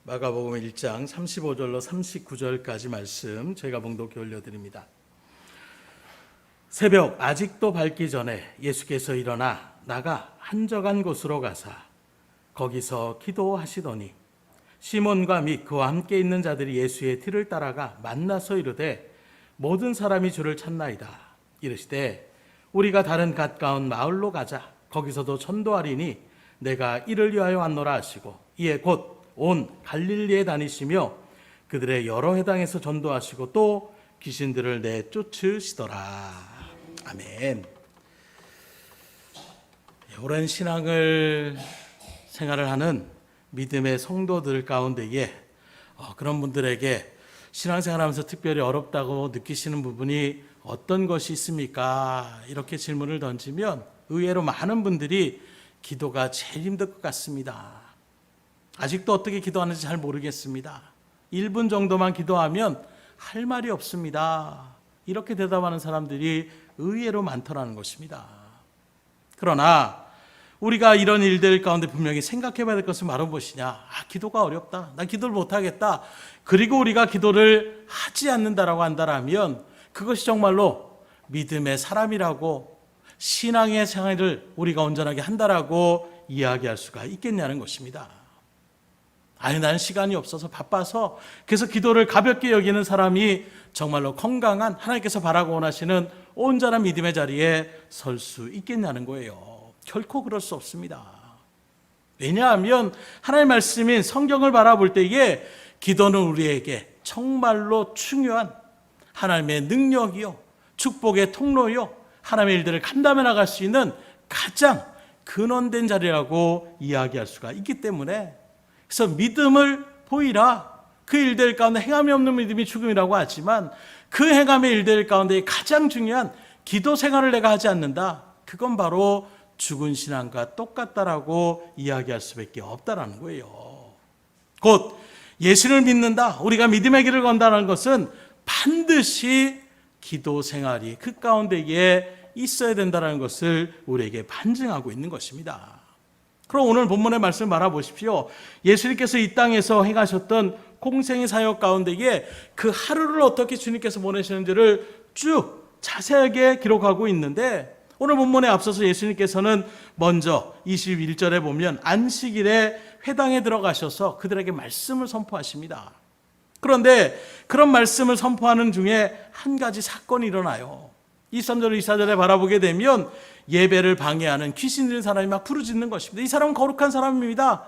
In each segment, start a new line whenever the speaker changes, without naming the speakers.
마가복음 1장 35절로 39절까지 말씀 제가 봉독해 올려드립니다. 새벽 아직도 밝기 전에 예수께서 일어나 나가 한적한 곳으로 가사 거기서 기도하시더니 시몬과 및 그와 함께 있는 자들이 예수의 뒤를 따라가 만나서 이르되 모든 사람이 주를 찾나이다. 이르시되 우리가 다른 가까운 마을로 가자. 거기서도 전도하리니 내가 이를 위하여 왔노라 하시고 이에 곧 온 갈릴리에 다니시며 그들의 여러 회당에서 전도하시고 또 귀신들을 내쫓으시더라. 아멘. 오랜 신앙을 생활을 하는 믿음의 성도들 가운데에 그런 분들에게 신앙생활하면서 특별히 어렵다고 느끼시는 부분이 어떤 것이 있습니까? 이렇게 질문을 던지면 의외로 많은 분들이 기도가 제일 힘들 것 같습니다. 아직도 어떻게 기도하는지 잘 모르겠습니다. 1분 정도만 기도하면 할 말이 없습니다. 이렇게 대답하는 사람들이 의외로 많더라는 것입니다. 그러나 우리가 이런 일들 가운데 분명히 생각해 봐야 될 것은 바로 무엇이냐? 기도가 어렵다. 나 기도를 못하겠다. 그리고 우리가 기도를 하지 않는다라고 한다면 그것이 정말로 믿음의 사람이라고 신앙의 생활을 우리가 온전하게 한다라고 이야기할 수가 있겠냐는 것입니다. 나는 시간이 없어서 바빠서 그래서 기도를 가볍게 여기는 사람이 정말로 건강한 하나님께서 바라고 원하시는 온전한 믿음의 자리에 설 수 있겠냐는 거예요. 결코 그럴 수 없습니다. 왜냐하면 하나님의 말씀인 성경을 바라볼 때에 기도는 우리에게 정말로 중요한 하나님의 능력이요, 축복의 통로요, 하나님의 일들을 감당해 나갈 수 있는 가장 근원된 자리라고 이야기할 수가 있기 때문에 그래서 믿음을 보이라. 그 일들 가운데 행함이 없는 믿음이 죽음이라고 하지만 그 행함의 일들 가운데 가장 중요한 기도 생활을 내가 하지 않는다. 그건 바로 죽은 신앙과 똑같다라고 이야기할 수밖에 없다라는 거예요. 곧 예수를 믿는다. 우리가 믿음의 길을 건다는 것은 반드시 기도 생활이 그 가운데에 있어야 된다는 것을 우리에게 반증하고 있는 것입니다. 그럼 오늘 본문의 말씀을 바라보십시오. 예수님께서 이 땅에서 행하셨던 공생의 사역 가운데에 그 하루를 어떻게 주님께서 보내시는지를 쭉 자세하게 기록하고 있는데 오늘 본문에 앞서서 예수님께서는 먼저 21절에 보면 안식일에 회당에 들어가셔서 그들에게 말씀을 선포하십니다. 그런데 그런 말씀을 선포하는 중에 한 가지 사건이 일어나요. 23절, 24절에 바라보게 되면 예배를 방해하는 귀신 들린 사람이 막 부르짖는 것입니다. 이 사람은 거룩한 사람입니다.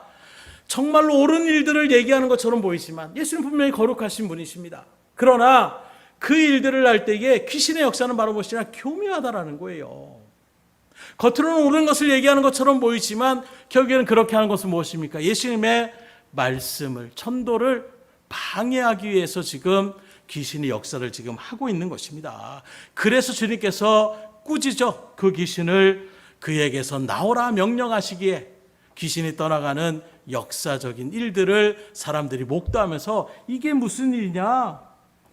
정말로 옳은 일들을 얘기하는 것처럼 보이지만 예수는 분명히 거룩하신 분이십니다. 그러나 그 일들을 할 때에 귀신의 역사는 바로 무엇이냐? 교묘하다라는 거예요. 겉으로는 옳은 것을 얘기하는 것처럼 보이지만 결국에는 그렇게 하는 것은 무엇입니까? 예수님의 말씀을, 천도를 방해하기 위해서 지금 귀신의 역사를 지금 하고 있는 것입니다. 그래서 주님께서 꾸짖어 그 귀신을 그에게서 나오라 명령하시기에 귀신이 떠나가는 역사적인 일들을 사람들이 목도하면서 이게 무슨 일이냐?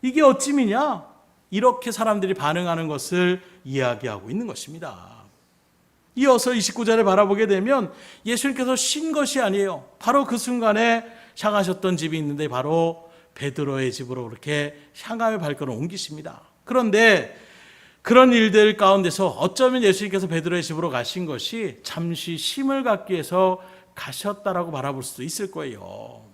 이게 어찌미냐? 이렇게 사람들이 반응하는 것을 이야기하고 있는 것입니다. 이어서 29절에 바라보게 되면 예수님께서 쉰 것이 아니에요. 바로 그 순간에 향하셨던 집이 있는데 바로 베드로의 집으로 그렇게 향하여 발걸음을 옮기십니다. 그런데 그런 일들 가운데서 어쩌면 예수님께서 베드로의 집으로 가신 것이 잠시 쉼을 갖기 위해서 가셨다라고 바라볼 수도 있을 거예요.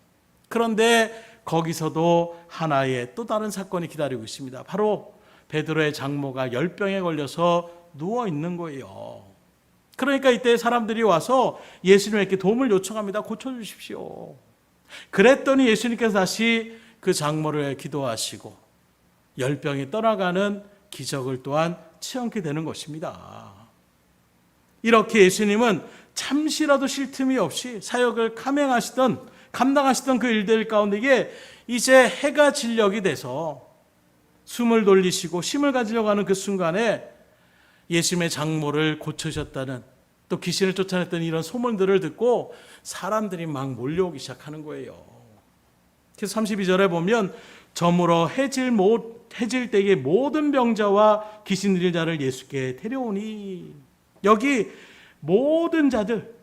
그런데 거기서도 하나의 또 다른 사건이 기다리고 있습니다. 바로 베드로의 장모가 열병에 걸려서 누워 있는 거예요. 그러니까 이때 사람들이 와서 예수님에게 도움을 요청합니다. 고쳐주십시오. 그랬더니 예수님께서 다시 그 장모를 기도하시고 열병이 떠나가는 기적을 또한 체험하게 되는 것입니다. 이렇게 예수님은 잠시라도 쉴 틈이 없이 사역을 감당하시던 그 일들 가운데에 이제 해가 진력이 돼서 숨을 돌리시고 쉼을 가지려고 하는 그 순간에 예수님의 장모를 고쳐주셨다는 또 귀신을 쫓아냈던 이런 소문들을 듣고 사람들이 막 몰려오기 시작하는 거예요. 그래서 32절에 보면 저물어 해질 때에 모든 병자와 귀신 들린 자를 예수께 데려오니 여기 모든 자들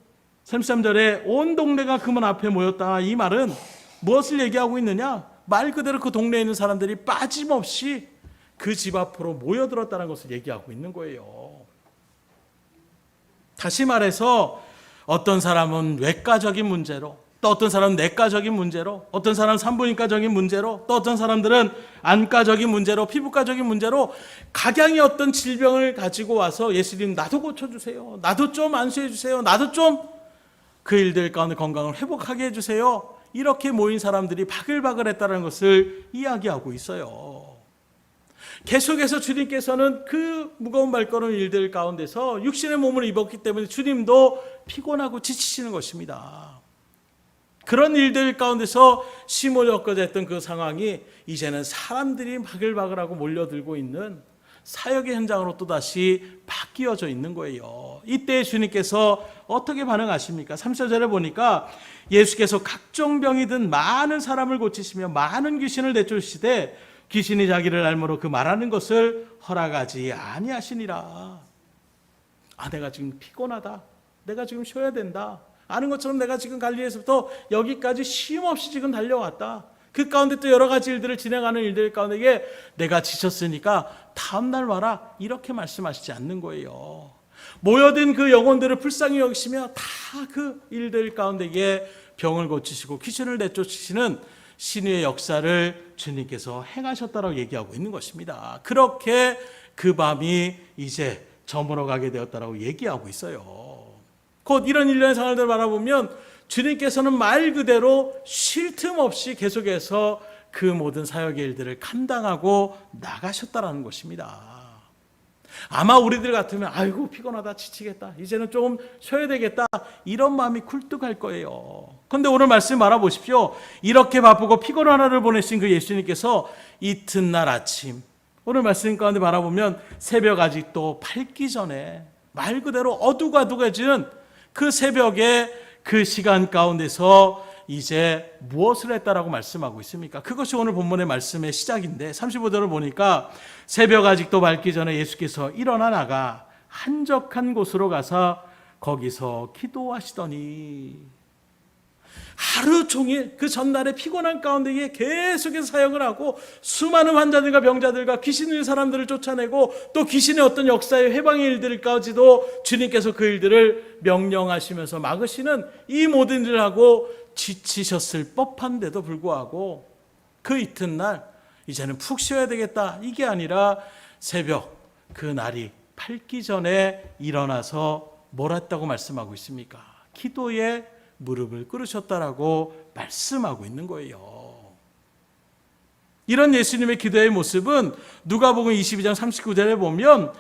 33절에 온 동네가 그 문 앞에 모였다. 이 말은 무엇을 얘기하고 있느냐? 말 그대로 그 동네에 있는 사람들이 빠짐없이 그 집 앞으로 모여들었다는 것을 얘기하고 있는 거예요. 다시 말해서 어떤 사람은 외과적인 문제로, 또 어떤 사람은 내과적인 문제로, 어떤 사람은 산부인과적인 문제로, 또 어떤 사람들은 안과적인 문제로, 피부과적인 문제로 각양의 어떤 질병을 가지고 와서 예수님 나도 고쳐주세요, 나도 좀 안수해주세요, 나도 좀 그 일들 가운데 건강을 회복하게 해주세요, 이렇게 모인 사람들이 바글바글했다는 것을 이야기하고 있어요. 계속해서 주님께서는 그 무거운 발걸음 일들 가운데서 육신의 몸을 입었기 때문에 주님도 피곤하고 지치시는 것입니다. 그런 일들 가운데서 심을 엮어져 했던 그 상황이 이제는 사람들이 바글바글하고 몰려들고 있는 사역의 현장으로 또다시 바뀌어져 있는 거예요. 이때 주님께서 어떻게 반응하십니까? 30절에 보니까 예수께서 각종 병이 든 많은 사람을 고치시며 많은 귀신을 내쫓으시되 귀신이 자기를 알므로 그 말하는 것을 허락하지 아니하시니라. 내가 지금 피곤하다, 내가 지금 쉬어야 된다, 아는 것처럼 내가 지금 갈릴리에서부터 여기까지 쉼 없이 지금 달려왔다. 그 가운데 또 여러 가지 일들을 진행하는 일들 가운데 내가 지쳤으니까 다음날 와라, 이렇게 말씀하시지 않는 거예요. 모여든 그 영혼들을 불쌍히 여기시며 다 그 일들 가운데 병을 고치시고 귀신을 내쫓으시는 신유의 역사를 주님께서 행하셨다라고 얘기하고 있는 것입니다. 그렇게 그 밤이 이제 저물어 가게 되었다라고 얘기하고 있어요. 곧 이런 일련의 상황들을 바라보면 주님께서는 말 그대로 쉴 틈 없이 계속해서 그 모든 사역의 일들을 감당하고 나가셨다라는 것입니다. 아마 우리들 같으면 아이고 피곤하다, 지치겠다, 이제는 조금 쉬어야 되겠다, 이런 마음이 굴뚝할 거예요. 그런데 오늘 말씀 알아보십시오. 이렇게 바쁘고 피곤한 하루를 보내신 그 예수님께서 이튿날 아침, 오늘 말씀 가운데 바라보면 새벽 아직도 밝기 전에 말 그대로 어둑어둑해지는 그 새벽에 그 시간 가운데서 이제 무엇을 했다라고 말씀하고 있습니까? 그것이 오늘 본문의 말씀의 시작인데 35절을 보니까 새벽 아직도 밝기 전에 예수께서 일어나 나가 한적한 곳으로 가서 거기서 기도하시더니, 하루 종일 그 전날의 피곤한 가운데 계속해서 사역을 하고 수많은 환자들과 병자들과 귀신 있는 사람들을 쫓아내고 또 귀신의 어떤 역사의 회방의 일들까지도 주님께서 그 일들을 명령하시면서 막으시는 이 모든 일을 하고 지치셨을 법한데도 불구하고 그 이튿날 이제는 푹 쉬어야 되겠다, 이게 아니라 새벽 그 날이 밝기 전에 일어나서 뭘 했다고 말씀하고 있습니까? 기도에 무릎을 꿇으셨다라고 말씀하고 있는 거예요. 이런 예수님의 기도의 모습은 누가복음 22장 39절에 보면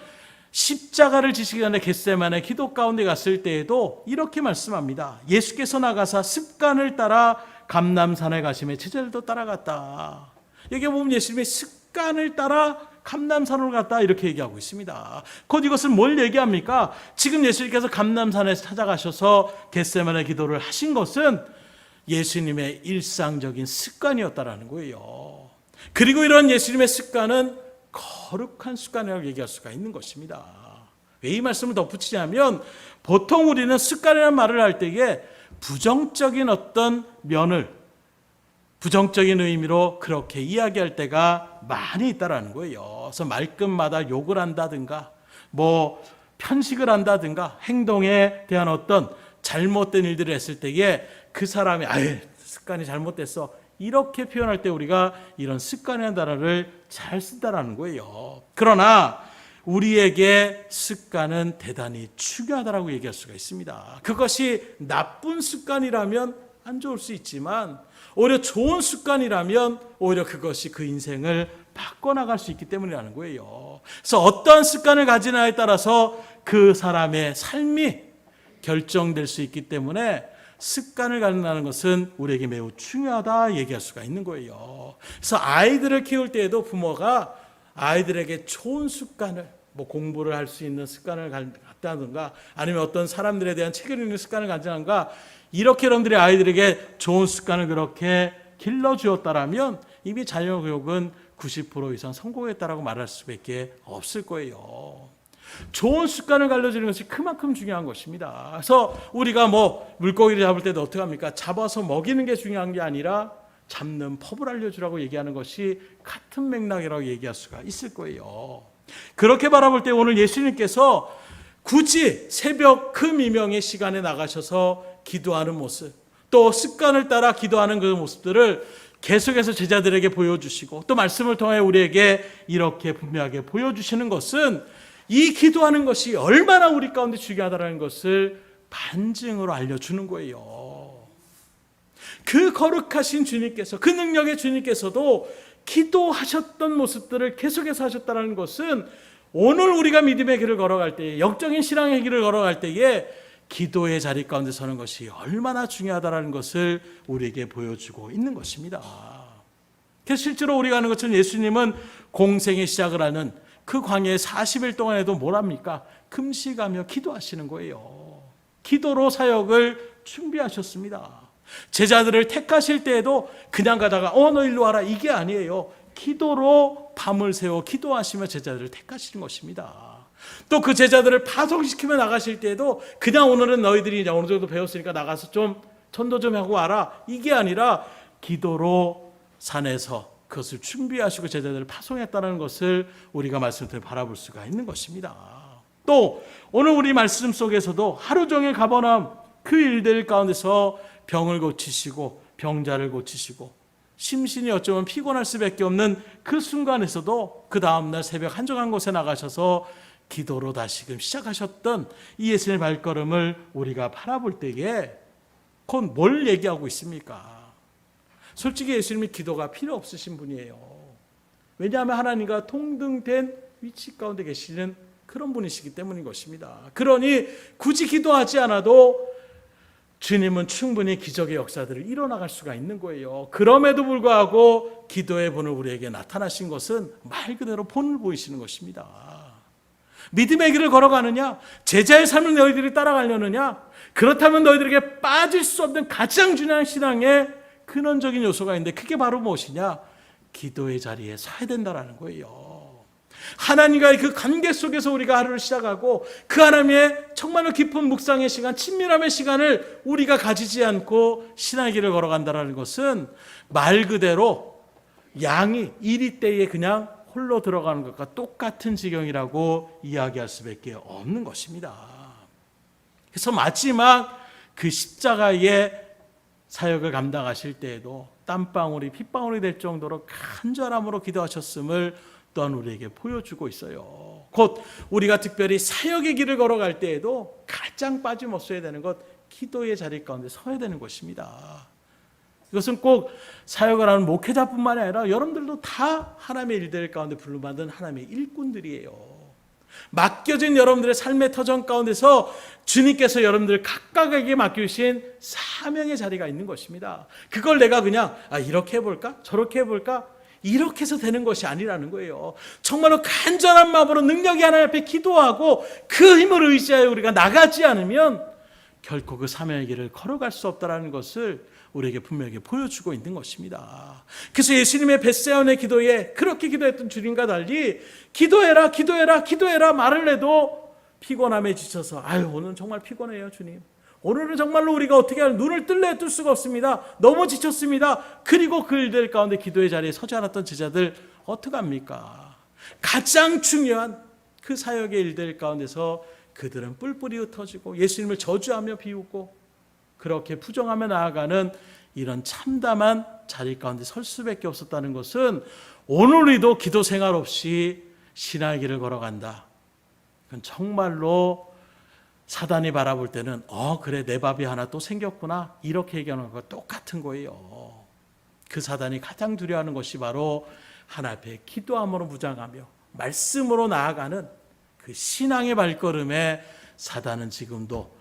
십자가를 지시기 전에 겟세마네 기도 가운데 갔을 때에도 이렇게 말씀합니다. 예수께서 나가사 습관을 따라 감람산에 가시며 제자들도 따라갔다. 여기 보면 예수님의 습관을 따라 감람산으로 갔다, 이렇게 얘기하고 있습니다. 곧 이것은 뭘 얘기합니까? 지금 예수님께서 감람산에서 찾아가셔서 겟세마네 기도를 하신 것은 예수님의 일상적인 습관이었다라는 거예요. 그리고 이런 예수님의 습관은 거룩한 습관이라고 얘기할 수가 있는 것입니다. 왜 이 말씀을 덧붙이냐면, 보통 우리는 습관이라는 말을 할 때에 부정적인 어떤 면을, 부정적인 의미로 그렇게 이야기할 때가 많이 있다라는 거예요. 그래서 말끝마다 욕을 한다든가, 편식을 한다든가, 행동에 대한 어떤 잘못된 일들을 했을 때에 그 사람이 습관이 잘못됐어, 이렇게 표현할 때 우리가 이런 습관이라는 단어를 잘 쓴다라는 거예요. 그러나 우리에게 습관은 대단히 중요하다라고 얘기할 수가 있습니다. 그것이 나쁜 습관이라면 안 좋을 수 있지만 오히려 좋은 습관이라면 오히려 그것이 그 인생을 바꿔나갈 수 있기 때문이라는 거예요. 그래서 어떠한 습관을 가지냐에 따라서 그 사람의 삶이 결정될 수 있기 때문에 습관을 갖는다는 것은 우리에게 매우 중요하다 얘기할 수가 있는 거예요. 그래서 아이들을 키울 때에도 부모가 아이들에게 좋은 습관을, 공부를 할 수 있는 습관을 갖다든가, 아니면 어떤 사람들에 대한 책을 읽는 습관을 갖다든가, 이렇게 여러분들이 아이들에게 좋은 습관을 그렇게 길러주었다라면 이미 자녀교육은 90% 이상 성공했다라고 말할 수밖에 없을 거예요. 좋은 습관을 가르쳐주는 것이 그만큼 중요한 것입니다. 그래서 우리가 물고기를 잡을 때도 어떻게 합니까? 잡아서 먹이는 게 중요한 게 아니라 잡는 법을 알려주라고 얘기하는 것이 같은 맥락이라고 얘기할 수가 있을 거예요. 그렇게 바라볼 때 오늘 예수님께서 굳이 새벽 그 미명의 시간에 나가셔서 기도하는 모습, 또 습관을 따라 기도하는 그 모습들을 계속해서 제자들에게 보여주시고 또 말씀을 통해 우리에게 이렇게 분명하게 보여주시는 것은 이 기도하는 것이 얼마나 우리 가운데 중요하다는 것을 반증으로 알려주는 거예요. 그 거룩하신 주님께서, 그 능력의 주님께서도 기도하셨던 모습들을 계속해서 하셨다는 것은 오늘 우리가 믿음의 길을 걸어갈 때에, 영적인 신앙의 길을 걸어갈 때에 기도의 자리 가운데 서는 것이 얼마나 중요하다는 것을 우리에게 보여주고 있는 것입니다. 그래서 실제로 우리가 아는 것처럼 예수님은 공생의 시작을 하는 그 광야에 40일 동안에도 뭘 합니까? 금식하며 기도하시는 거예요. 기도로 사역을 준비하셨습니다. 제자들을 택하실 때에도 그냥 가다가 너 일로 와라 이게 아니에요. 기도로 밤을 새워 기도하시며 제자들을 택하시는 것입니다. 또 그 제자들을 파송시키며 나가실 때에도 그냥 오늘은 너희들이 이제 어느 정도 배웠으니까 나가서 좀 전도 좀 하고 와라 이게 아니라 기도로 산에서 그것을 준비하시고 제자들을 파송했다는 것을 우리가 말씀을 통해 바라볼 수가 있는 것입니다. 또 오늘 우리 말씀 속에서도 하루 종일 가버나움 그 일들 가운데서 병을 고치시고 병자를 고치시고 심신이 어쩌면 피곤할 수밖에 없는 그 순간에서도 그 다음날 새벽 한적한 곳에 나가셔서 기도로 다시금 시작하셨던 이 예수님의 발걸음을 우리가 바라볼 때에 곧 뭘 얘기하고 있습니까? 솔직히 예수님이 기도가 필요 없으신 분이에요. 왜냐하면 하나님과 동등된 위치 가운데 계시는 그런 분이시기 때문인 것입니다. 그러니 굳이 기도하지 않아도 주님은 충분히 기적의 역사들을 이뤄나갈 수가 있는 거예요. 그럼에도 불구하고 기도의 본을 우리에게 나타나신 것은 말 그대로 본을 보이시는 것입니다. 믿음의 길을 걸어가느냐? 제자의 삶을 너희들이 따라가려느냐? 그렇다면 너희들에게 빠질 수 없는 가장 중요한 신앙의 근원적인 요소가 있는데 그게 바로 무엇이냐? 기도의 자리에 서야 된다는 거예요. 하나님과의 그 관계 속에서 우리가 하루를 시작하고 그 하나님의 정말로 깊은 묵상의 시간, 친밀함의 시간을 우리가 가지지 않고 신앙의 길을 걸어간다는 것은 말 그대로 양이 이리떼에 그냥 홀로 들어가는 것과 똑같은 지경이라고 이야기할 수밖에 없는 것입니다. 그래서 마지막 그 십자가의 사역을 감당하실 때에도 땀방울이 핏방울이 될 정도로 간절함으로 기도하셨음을 또한 우리에게 보여주고 있어요. 곧 우리가 특별히 사역의 길을 걸어갈 때에도 가장 빠짐없어야 되는 것, 기도의 자리 가운데 서야 되는 것입니다. 이것은 꼭 사역을 하는 목회자뿐만 아니라 여러분들도 다 하나님의 일들 가운데 부름받은 하나님의 일꾼들이에요. 맡겨진 여러분들의 삶의 터전 가운데서 주님께서 여러분들 각각에게 맡기신 사명의 자리가 있는 것입니다. 그걸 내가 그냥 이렇게 해볼까? 저렇게 해볼까? 이렇게 해서 되는 것이 아니라는 거예요. 정말로 간절한 마음으로 능력이 하나님 앞에 기도하고 그 힘을 의지하여 우리가 나가지 않으면 결코 그 사명의 길을 걸어갈 수 없다는 것을 우리에게 분명히 보여주고 있는 것입니다. 그래서 예수님의 벳세온의 기도에 그렇게 기도했던 주님과 달리 기도해라 기도해라 기도해라 말을 해도 피곤함에 지쳐서 오늘은 정말 피곤해요 주님. 오늘은 정말로 우리가 어떻게 눈을 뜰래 뜰 수가 없습니다. 너무 지쳤습니다. 그리고 그 일들 가운데 기도의 자리에 서지 않았던 제자들 어떡합니까? 가장 중요한 그 사역의 일들 가운데서 그들은 뿔뿔이 흩어지고 예수님을 저주하며 비웃고 그렇게 부정하며 나아가는 이런 참담한 자리 가운데 설 수밖에 없었다는 것은 오늘 우리도 기도 생활 없이 신앙의 길을 걸어간다. 그건 정말로 사단이 바라볼 때는 그래 내 밥이 하나 또 생겼구나 이렇게 얘기하는 것과 똑같은 거예요. 그 사단이 가장 두려워하는 것이 바로 하나님 앞에 기도함으로 무장하며 말씀으로 나아가는 그 신앙의 발걸음에 사단은 지금도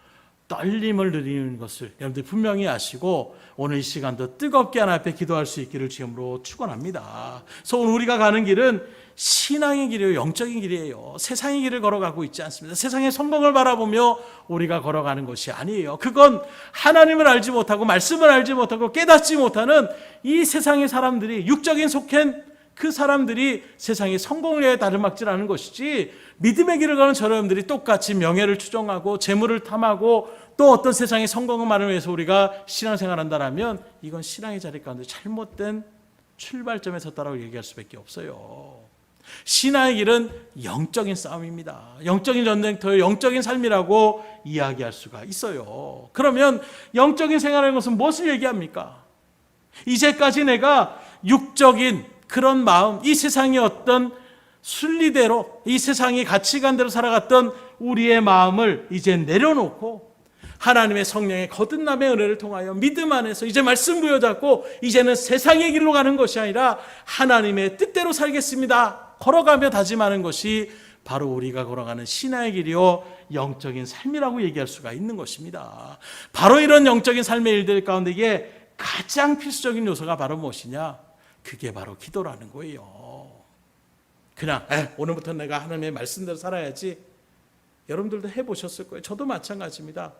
떨림을 누리는 것을 여러분들 분명히 아시고 오늘 이 시간도 뜨겁게 하나님 앞에 기도할 수 있기를 주님으로 축원합니다. 그래서 오늘 우리가 가는 길은 신앙의 길이에요. 영적인 길이에요. 세상의 길을 걸어가고 있지 않습니다. 세상의 성공을 바라보며 우리가 걸어가는 것이 아니에요. 그건 하나님을 알지 못하고 말씀을 알지 못하고 깨닫지 못하는 이 세상의 사람들이 육적인 속행 그 사람들이 세상의 성공을 위해 다름막질 않은 것이지, 믿음의 길을 가는 저 사람들이 똑같이 명예를 추종하고 재물을 탐하고 또 어떤 세상의 성공만을 위해서 우리가 신앙생활을 한다면 이건 신앙의 자리 가운데 잘못된 출발점에 섰다라고 얘기할 수밖에 없어요. 신앙의 길은 영적인 싸움입니다. 영적인 전쟁터예요. 영적인 삶이라고 이야기할 수가 있어요. 그러면 영적인 생활이라는 것은 무엇을 얘기합니까? 이제까지 내가 육적인 그런 마음, 이 세상의 어떤 순리대로, 이 세상의 가치관대로 살아갔던 우리의 마음을 이제 내려놓고 하나님의 성령의 거듭남의 은혜를 통하여 믿음 안에서 이제 말씀 부여잡고 이제는 세상의 길로 가는 것이 아니라 하나님의 뜻대로 살겠습니다. 걸어가며 다짐하는 것이 바로 우리가 걸어가는 신앙의 길이요 영적인 삶이라고 얘기할 수가 있는 것입니다. 바로 이런 영적인 삶의 일들 가운데 이게 가장 필수적인 요소가 바로 무엇이냐? 그게 바로 기도라는 거예요. 그냥 오늘부터 내가 하나님의 말씀대로 살아야지. 여러분들도 해보셨을 거예요. 저도 마찬가지입니다.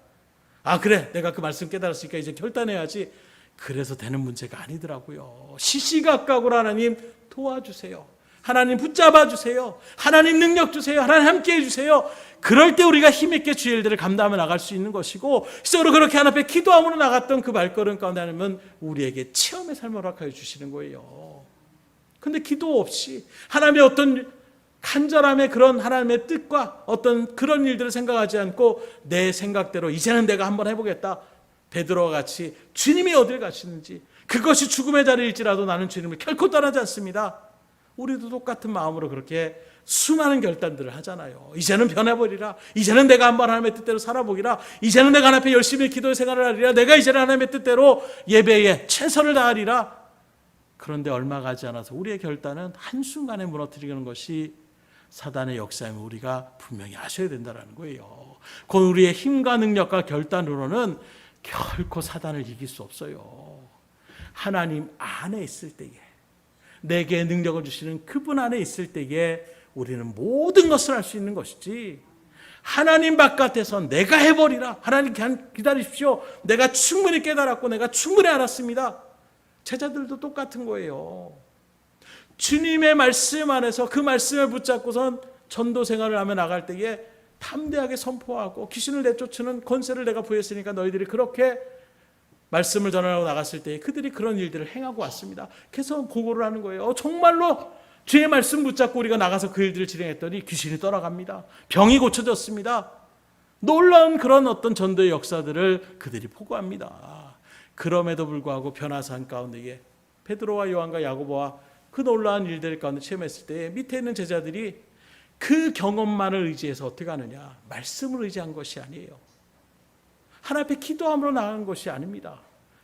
그래, 내가 그 말씀 깨달았으니까 이제 결단해야지. 그래서 되는 문제가 아니더라고요. 시시각각으로 하나님 도와주세요. 하나님 붙잡아 주세요. 하나님 능력 주세요. 하나님 함께해 주세요. 그럴 때 우리가 힘있게 주의 일들을 감당하며 나갈 수 있는 것이고, 실제로 그렇게 하나님 앞에 기도함으로 나갔던 그 발걸음 가운데 하나님은 우리에게 체험의 삶을 허락하여 주시는 거예요. 근데 기도 없이 하나님의 어떤 간절함의 그런 하나님의 뜻과 어떤 그런 일들을 생각하지 않고 내 생각대로 이제는 내가 한번 해보겠다. 베드로와 같이 주님이 어딜 가시는지, 그것이 죽음의 자리일지라도 나는 주님을 결코 떠나지 않습니다. 우리도 똑같은 마음으로 그렇게 수많은 결단들을 하잖아요. 이제는 변해버리라. 이제는 내가 한번 하나님의 뜻대로 살아보기라. 이제는 내가 하나님 앞에 열심히 기도의 생활을 하리라. 내가 이제는 하나님의 뜻대로 예배에 최선을 다하리라. 그런데 얼마 가지 않아서 우리의 결단은 한순간에 무너뜨리는 것이 사단의 역사임을 우리가 분명히 아셔야 된다는 거예요. 곧 우리의 힘과 능력과 결단으로는 결코 사단을 이길 수 없어요. 하나님 안에 있을 때에, 내게 능력을 주시는 그분 안에 있을 때에 우리는 모든 것을 할 수 있는 것이지, 하나님 바깥에서 내가 해버리라. 하나님 기다리십시오. 내가 충분히 깨달았고 내가 충분히 알았습니다. 제자들도 똑같은 거예요. 주님의 말씀 안에서 그 말씀을 붙잡고선 전도 생활을 하며 나갈 때에 담대하게 선포하고 귀신을 내쫓는 권세를 내가 부여했으니까 너희들이 그렇게 말씀을 전하고 나갔을 때 그들이 그런 일들을 행하고 왔습니다. 그래서 보고를 하는 거예요. 정말로 주의 말씀 붙잡고 우리가 나가서 그 일들을 진행했더니 귀신이 떠나갑니다. 병이 고쳐졌습니다. 놀라운 그런 어떤 전도의 역사들을 그들이 보고합니다. 그럼에도 불구하고 변화산 가운데에 베드로와 요한과 야고보와 그 놀라운 일들 가운데 체험했을 때 밑에 있는 제자들이 그 경험만을 의지해서 어떻게 하느냐? 말씀을 의지한 것이 아니에요. 하나님 앞에 기도함으로 나간 것이 아닙니다.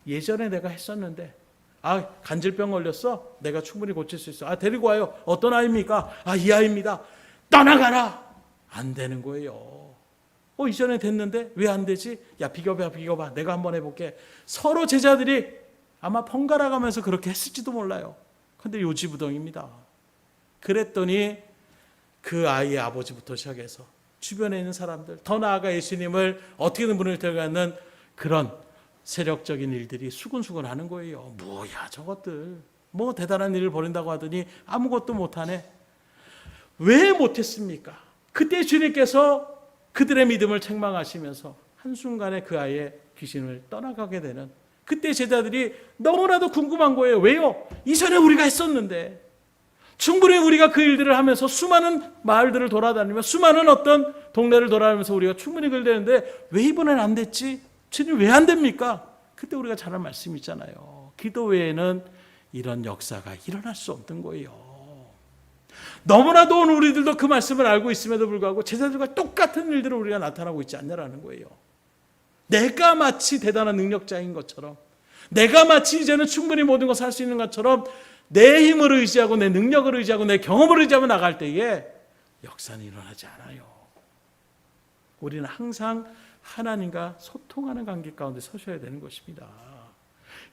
예전에 내가 했었는데, 간질병 걸렸어? 내가 충분히 고칠 수 있어. 데리고 와요. 어떤 아이입니까? 이 아이입니다. 떠나가라. 안 되는 거예요. 이전에 됐는데 왜 안 되지? 야, 비교봐. 내가 한번 해볼게. 서로 제자들이 아마 번갈아 가면서 그렇게 했을지도 몰라요. 근데 요지부동입니다. 그랬더니 그 아이의 아버지부터 시작해서 주변에 있는 사람들, 더 나아가 예수님을 어떻게든 문을 들어가는 그런 세력적인 일들이 수근수근 하는 거예요. 뭐야 저것들, 뭐 대단한 일을 벌인다고 하더니 아무것도 못하네. 왜 못했습니까? 그때 주님께서 그들의 믿음을 책망하시면서 한순간에 그 아이의 귀신을 떠나가게 되는, 그때 제자들이 너무나도 궁금한 거예요. 왜요? 이전에 우리가 했었는데, 충분히 우리가 그 일들을 하면서 수많은 마을들을 돌아다니며 수많은 어떤 동네를 돌아다니면서 우리가 충분히 그걸 되는데 왜 이번엔 안 됐지? 주님 왜 안 됩니까? 그때 우리가 잘한 말씀이 있잖아요. 기도 외에는 이런 역사가 일어날 수 없는 거예요. 너무나도 오늘 우리들도 그 말씀을 알고 있음에도 불구하고 제자들과 똑같은 일들을 우리가 나타나고 있지 않냐라는 거예요. 내가 마치 대단한 능력자인 것처럼, 내가 마치 이제는 충분히 모든 것을 할 수 있는 것처럼 내 힘을 의지하고 내 능력을 의지하고 내 경험을 의지하며 나갈 때에 역사는 일어나지 않아요. 우리는 항상 하나님과 소통하는 관계 가운데 서셔야 되는 것입니다.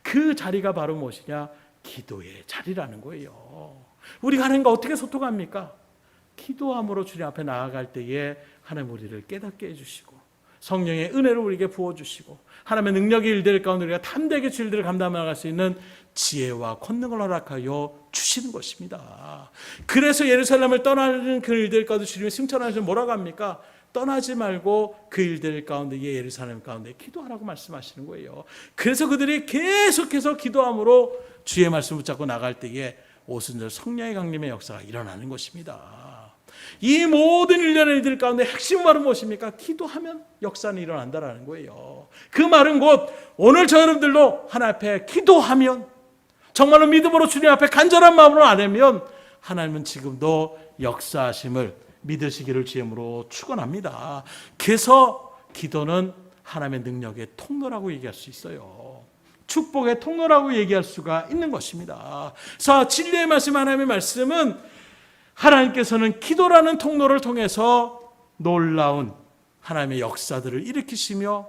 그 자리가 바로 무엇이냐? 기도의 자리라는 거예요. 우리가 하나님과 어떻게 소통합니까? 기도함으로 주님 앞에 나아갈 때에 하나님 우리를 깨닫게 해주시고 성령의 은혜를 우리에게 부어주시고 하나님의 능력의 일들 가운데 우리가 탐대하게 주 일들을 감당해 나갈 수 있는 지혜와 권능을 허락하여 주시는 것입니다. 그래서 예루살렘을 떠나는 그 일들 가운데 주님이 승천하시면 뭐라고 합니까? 떠나지 말고 그 일들 가운데 예루살렘 가운데 기도하라고 말씀하시는 거예요. 그래서 그들이 계속해서 기도함으로 주의 말씀을 붙잡고 나갈 때에 오순절 성령의 강림의 역사가 일어나는 것입니다. 이 모든 일련의 일들 가운데 핵심 말은 무엇입니까? 기도하면 역사는 일어난다라는 거예요. 그 말은 곧 오늘 저 여러분들도 하나님 앞에 기도하면, 정말로 믿음으로 주님 앞에 간절한 마음으로 아뢰면 하나님은 지금도 역사하심을 믿으시기를 주님으로 축원합니다. 그래서 기도는 하나님의 능력의 통로라고 얘기할 수 있어요. 축복의 통로라고 얘기할 수가 있는 것입니다. 그래서 진리의 말씀, 하나님의 말씀은 하나님께서는 기도라는 통로를 통해서 놀라운 하나님의 역사들을 일으키시며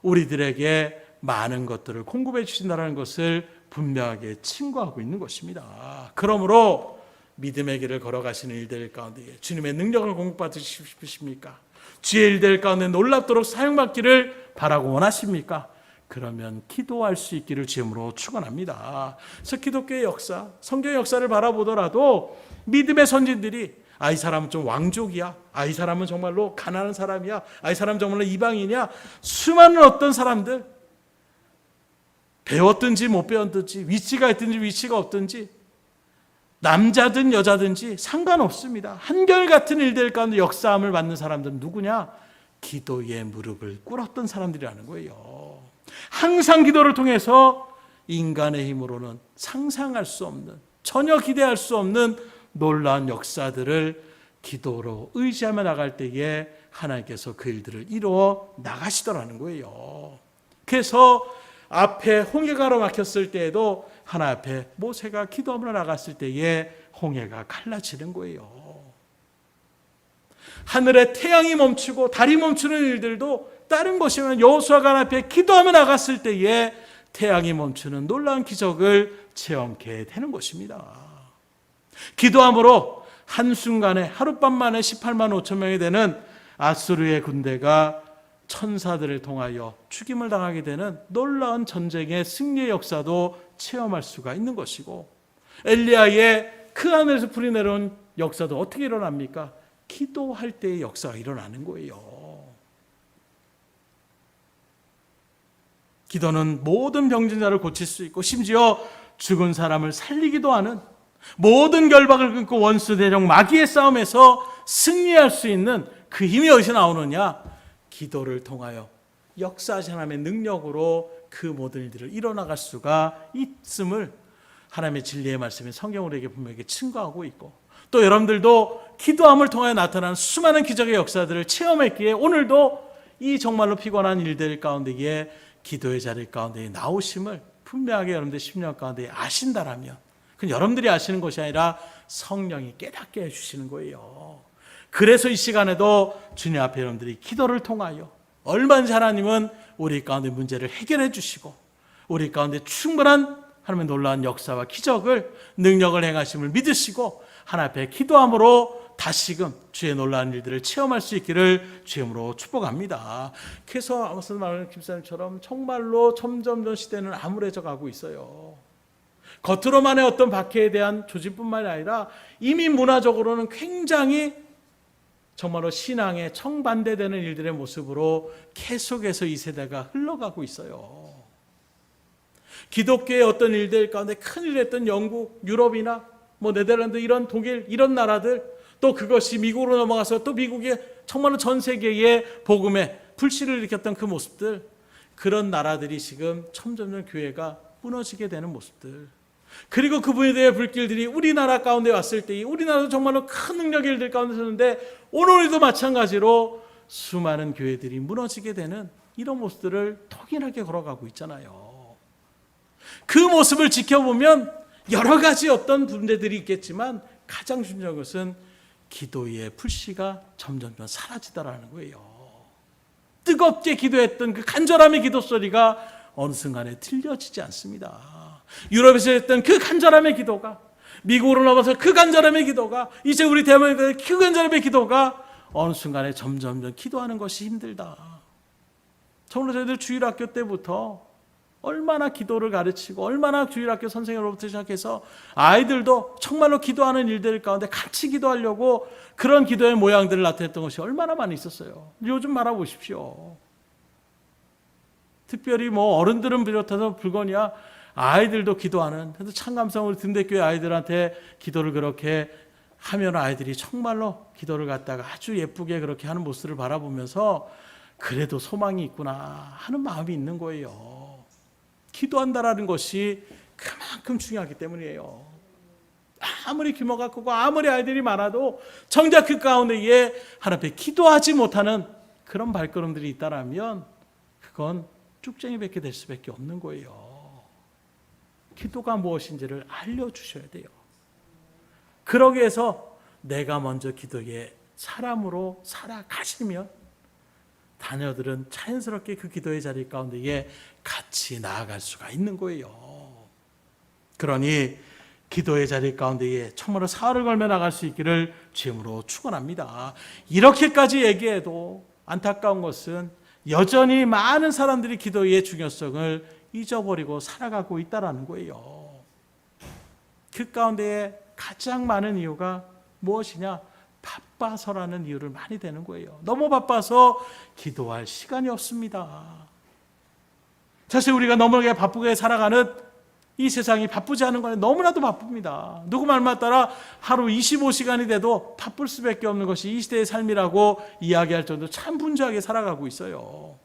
우리들에게 많은 것들을 공급해 주신다는 것을 분명하게 칭거하고 있는 것입니다. 그러므로 믿음의 길을 걸어가시는 일들 가운데 주님의 능력을 공급받으시고 싶으십니까? 주의 일들 가운데 놀랍도록 사용받기를 바라고 원하십니까? 그러면 기도할 수 있기를 주님으로 축원합니다. 그래서 기독교의 역사, 성경의 역사를 바라보더라도 믿음의 선진들이 이 사람은 좀 왕족이야, 이 사람은 정말로 가난한 사람이야, 이 사람은 정말로 이방인이야, 수많은 어떤 사람들, 배웠든지 못 배웠든지, 위치가 있든지 위치가 없든지, 남자든 여자든지 상관없습니다. 한결같은 일들 가운데 역사함을 받는 사람들은 누구냐? 기도의 무릎을 꿇었던 사람들이라는 거예요. 항상 기도를 통해서 인간의 힘으로는 상상할 수 없는, 전혀 기대할 수 없는 놀라운 역사들을 기도로 의지하며 나갈 때에 하나님께서 그 일들을 이루어 나가시더라는 거예요. 그래서 앞에 홍해가 가로막혔을 때에도 하나님 앞에 모세가 기도하며 나갔을 때에 홍해가 갈라지는 거예요. 하늘에 태양이 멈추고 달이 멈추는 일들도 다른 것이면 여호수아가 하나님 앞에 기도하며 나갔을 때에 태양이 멈추는 놀라운 기적을 체험케 되는 것입니다. 기도함으로 한순간에 하룻밤 만에 18만 5천 명이 되는 아수르의 군대가 천사들을 통하여 죽임을 당하게 되는 놀라운 전쟁의 승리의 역사도 체험할 수가 있는 것이고, 엘리야의 그 하늘에서 불이 내려온 역사도 어떻게 일어납니까? 기도할 때의 역사가 일어나는 거예요. 기도는 모든 병든 자를 고칠 수 있고 심지어 죽은 사람을 살리기도 하는, 모든 결박을 끊고 원수 대적 마귀의 싸움에서 승리할 수 있는 그 힘이 어디서 나오느냐? 기도를 통하여 역사하신 하나님의 능력으로 그 모든 일들을 이뤄나갈 수가 있음을 하나님의 진리의 말씀이 성경으로 우리에게 분명히 증거하고 있고, 또 여러분들도 기도함을 통하여 나타나는 수많은 기적의 역사들을 체험했기에 오늘도 이 정말로 피곤한 일들 가운데에 기도의 자리 가운데 나오심을 분명하게 여러분들 10년 가운데 아신다라면, 그건 여러분들이 아시는 것이 아니라 성령이 깨닫게 해주시는 거예요. 그래서 이 시간에도 주님 앞에 여러분들이 기도를 통하여 얼마든지 하나님은 우리 가운데 문제를 해결해 주시고 우리 가운데 충분한 하나님의 놀라운 역사와 기적을, 능력을 행하심을 믿으시고 하나님 앞에 기도함으로 다시금 주의 놀라운 일들을 체험할 수 있기를 주님으로 축복합니다. 그래서 앞서 말하는 김사님처럼 정말로 점점 시대는 암울해져 가고 있어요. 겉으로만의 어떤 박해에 대한 조짐뿐만 아니라 이미 문화적으로는 굉장히 정말로 신앙에 정반대되는 일들의 모습으로 계속해서 이 세대가 흘러가고 있어요. 기독교의 어떤 일들 가운데 큰 일을 했던 영국, 유럽이나 네덜란드, 이런 독일, 이런 나라들, 또 그것이 미국으로 넘어가서 또 미국의 정말로 전 세계의 복음에 불씨를 일으켰던 그 모습들, 그런 나라들이 지금 점점 교회가 무너지게 되는 모습들, 그리고 그분에 대한 불길들이 우리나라 가운데 왔을 때 우리나라도 정말로 큰 능력의 일들 가운데 서는데 오늘도 마찬가지로 수많은 교회들이 무너지게 되는 이런 모습들을 통일하게 걸어가고 있잖아요. 그 모습을 지켜보면 여러 가지 어떤 문제들이 있겠지만 가장 중요한 것은 기도의 불씨가 점점 사라지더라는 거예요. 뜨겁게 기도했던 그 간절함의 기도 소리가 어느 순간에 들려지지 않습니다. 유럽에서 했던 그 간절함의 기도가, 미국으로 넘어서 그 간절함의 기도가, 이제 우리 대한민국의 그 간절함의 기도가 어느 순간에 점점 기도하는 것이 힘들다. 정말 저희들 주일학교 때부터 얼마나 기도를 가르치고 얼마나 주일학교 선생님으로부터 시작해서 아이들도 정말로 기도하는 일들 가운데 같이 기도하려고 그런 기도의 모양들을 나타냈던 것이 얼마나 많이 있었어요. 요즘 말아보십시오. 특별히 뭐 어른들은 비롯해서 불건이야 아이들도 기도하는, 그래서 참감성 우리 등대교회 아이들한테 기도를 그렇게 하면 아이들이 정말로 기도를 갖다가 아주 예쁘게 그렇게 하는 모습을 바라보면서 그래도 소망이 있구나 하는 마음이 있는 거예요. 기도한다라는 것이 그만큼 중요하기 때문이에요. 아무리 규모가 크고 아무리 아이들이 많아도 정작 그 가운데에 하나님 앞에 기도하지 못하는 그런 발걸음들이 있다라면 그건 쭉쟁이밖에 될 수밖에 없는 거예요. 기도가 무엇인지를 알려주셔야 돼요. 그러기 위해서 내가 먼저 기도의 사람으로 살아가시면 자녀들은 자연스럽게 그 기도의 자리 가운데에 같이 나아갈 수가 있는 거예요. 그러니 기도의 자리 가운데에 정말로 사활을 걸며 나갈 수 있기를 주님으로 축원합니다. 이렇게까지 얘기해도 안타까운 것은 여전히 많은 사람들이 기도의 중요성을 잊어버리고 살아가고 있다는 거예요. 그 가운데에 가장 많은 이유가 무엇이냐? 바빠서라는 이유를 많이 대는 거예요. 너무 바빠서 기도할 시간이 없습니다. 사실 우리가 너무나 바쁘게 살아가는 이 세상이 바쁘지 않은 건 너무나도 바쁩니다. 누구 말만 따라 하루 25시간이 돼도 바쁠 수밖에 없는 것이 이 시대의 삶이라고 이야기할 정도로 참 분주하게 살아가고 있어요.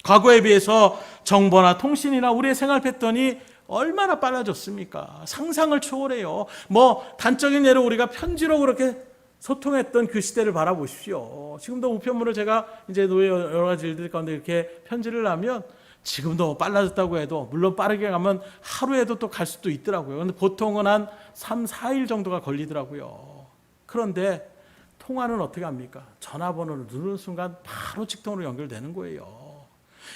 과거에 비해서 정보나 통신이나 우리의 생활 패턴이 얼마나 빨라졌습니까? 상상을 초월해요. 뭐 단적인 예로 우리가 편지로 그렇게 소통했던 그 시대를 바라보십시오. 지금도 우편물을 제가 이제 여러 가지 일들 가운데 이렇게 편지를 하면 지금도 빨라졌다고 해도 물론 빠르게 가면 하루에도 또 갈 수도 있더라고요. 그런데 보통은 한 3, 4일 정도가 걸리더라고요. 그런데 통화는 어떻게 합니까? 전화번호를 누르는 순간 바로 직통으로 연결되는 거예요.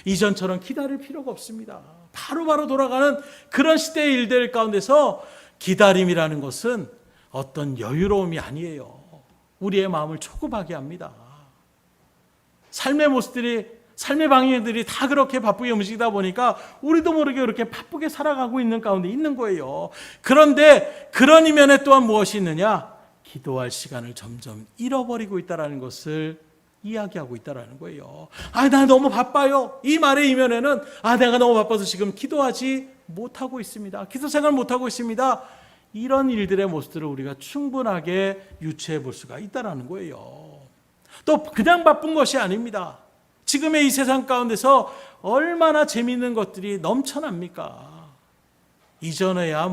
이전처럼 기다릴 필요가 없습니다. 바로바로 돌아가는 그런 시대의 일들 가운데서 기다림이라는 것은 어떤 여유로움이 아니에요. 우리의 마음을 초급하게 합니다. 삶의 모습들이, 삶의 방향들이 다 그렇게 바쁘게 움직이다 보니까 우리도 모르게 그렇게 바쁘게 살아가고 있는 가운데 있는 거예요. 그런데 그런 이면에 또한 무엇이 있느냐? 기도할 시간을 점점 잃어버리고 있다는 것을 이야기하고 있다는 거예요. 나 너무 바빠요. 이 말의 이면에는 내가 너무 바빠서 지금 기도하지 못하고 있습니다. 기도 생활 못하고 있습니다. 이런 일들의 모습들을 우리가 충분하게 유추해 볼 수가 있다는 거예요. 또 그냥 바쁜 것이 아닙니다. 지금의 이 세상 가운데서 얼마나 재미있는 것들이 넘쳐납니까? 이전에야